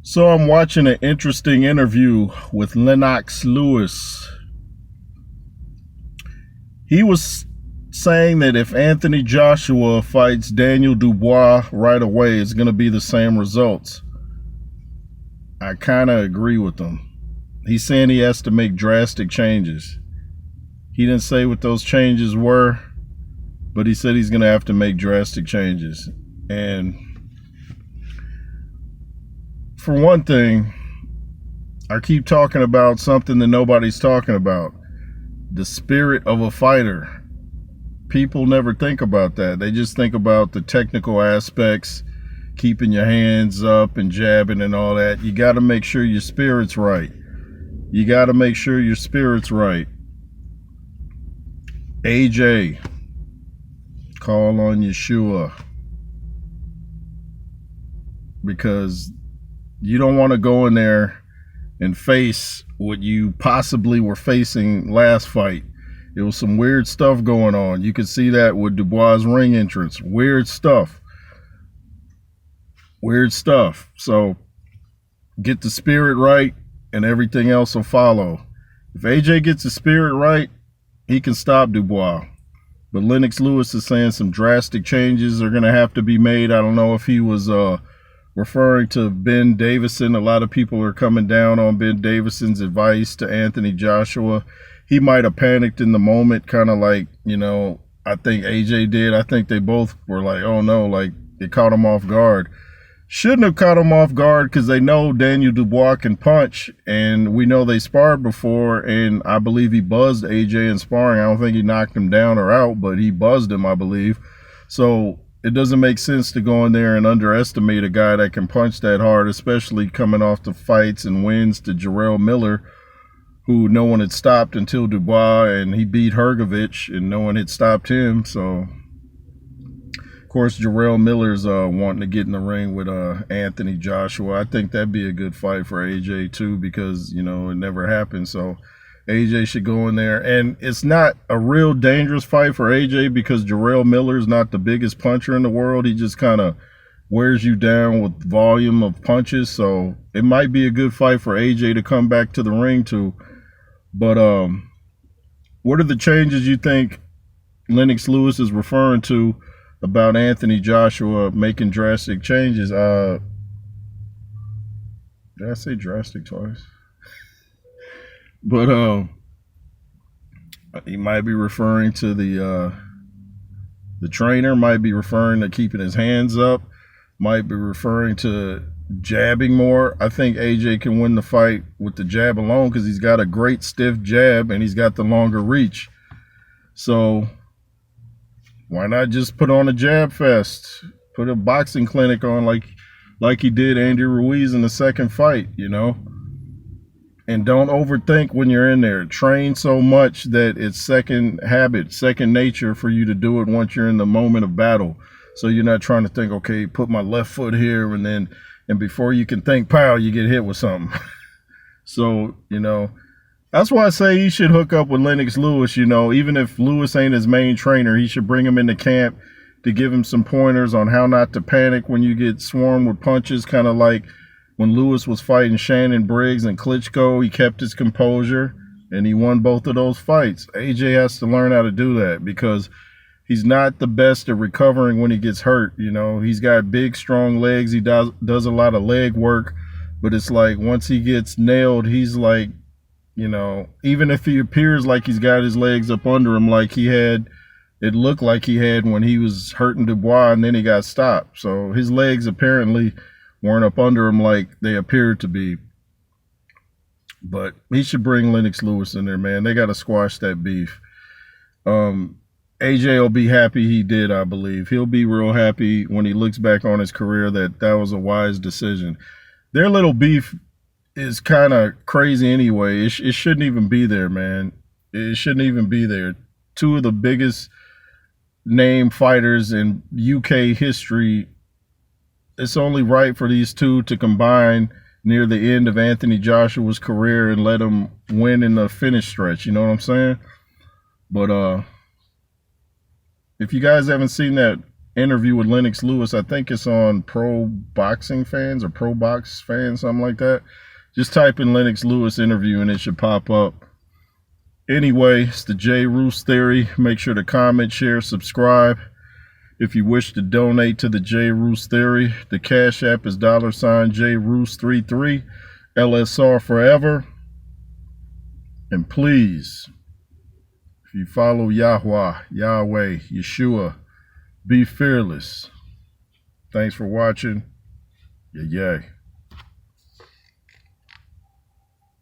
So I'm watching an interesting interview with Lennox Lewis. He was saying that if Anthony Joshua fights Daniel Dubois right away, it's going to be the same results. I kind of agree with him. He's saying he has to make drastic changes. He didn't say what those changes were, but he said he's going to have to make drastic changes. And for one thing, I keep talking about something that nobody's talking about: the spirit of a fighter. People never think about that. They just think about the technical aspects, keeping your hands up and jabbing and all that. You got to make sure your spirit's right. You got to make sure your spirit's right. AJ, call on Yeshua, because you don't want to go in there and face what you possibly were facing last fight. It was some weird stuff going on. You could see that with Dubois' ring entrance. Weird stuff. Weird stuff. So get the spirit right and everything else will follow. If AJ gets the spirit right, he can stop Dubois. But Lennox Lewis is saying some drastic changes are going to have to be made. I don't know if he was referring to Ben Davison. A lot of people are coming down on Ben Davison's advice to Anthony Joshua. He might have panicked in the moment, kind of like, I think AJ did. I think they both were like, oh no, like it caught him off guard. Shouldn't have caught him off guard, because they know Daniel Dubois can punch, and we know they sparred before, and I believe he buzzed AJ in sparring. I don't think he knocked him down or out, but he buzzed him, I believe. So it doesn't make sense to go in there and underestimate a guy that can punch that hard, especially coming off the fights and wins to Jarrell Miller, who no one had stopped until Dubois, and he beat Hrgovic, and no one had stopped him. So, of course, Jarrell Miller's wanting to get in the ring with Anthony Joshua. I think that'd be a good fight for AJ too, because, it never happened. So AJ should go in there. And it's not a real dangerous fight for AJ because Jarrell Miller's not the biggest puncher in the world. He just kind of wears you down with volume of punches. So it might be a good fight for AJ to come back to the ring to. But what are the changes you think Lennox Lewis is referring to about Anthony Joshua making drastic changes? Did I say drastic twice? But he might be referring to the trainer, might be referring to keeping his hands up, might be referring to jabbing more. I think AJ can win the fight with the jab alone because he's got a great stiff jab and he's got the longer reach. So why not just put on a jab fest? Put a boxing clinic on like he did Andy Ruiz in the second fight, And don't overthink when you're in there. Train so much that it's second habit, second nature for you to do it once you're in the moment of battle. So you're not trying to think, okay, put my left foot here, and before you can think, pow, you get hit with something. So, that's why I say he should hook up with Lennox Lewis. Even if Lewis ain't his main trainer, he should bring him into camp to give him some pointers on how not to panic when you get swarmed with punches, kind of like when Lewis was fighting Shannon Briggs and Klitschko. He kept his composure, and he won both of those fights. AJ has to learn how to do that because he's not the best at recovering when he gets hurt. He's got big, strong legs. He does a lot of leg work, but it's like once he gets nailed, he's like, even if he appears like he's got his legs up under him like it looked like he had when he was hurting Dubois and then he got stopped. So his legs apparently weren't up under him like they appeared to be. But he should bring Lennox Lewis in there, man. They got to squash that beef. AJ will be happy he did, I believe. He'll be real happy when he looks back on his career that was a wise decision. Their little beef is kind of crazy anyway. It shouldn't even be there, man. It shouldn't even be there. Two of the biggest name fighters in UK history. It's only right for these two to combine near the end of Anthony Joshua's career and let him win in the finish stretch. You know what I'm saying? But if you guys haven't seen that interview with Lennox Lewis. I think it's on Pro Boxing Fans or Pro Box Fans, something like that. Just type in Lennox Lewis interview and it should pop up. Anyway, it's the J. Roos Theory. Make sure to comment, share, subscribe. If you wish to donate to the J. Roos Theory, the Cash App is $JRoos33, LSR forever. And please, if you follow Yahweh, Yeshua, be fearless. Thanks for watching. Yay.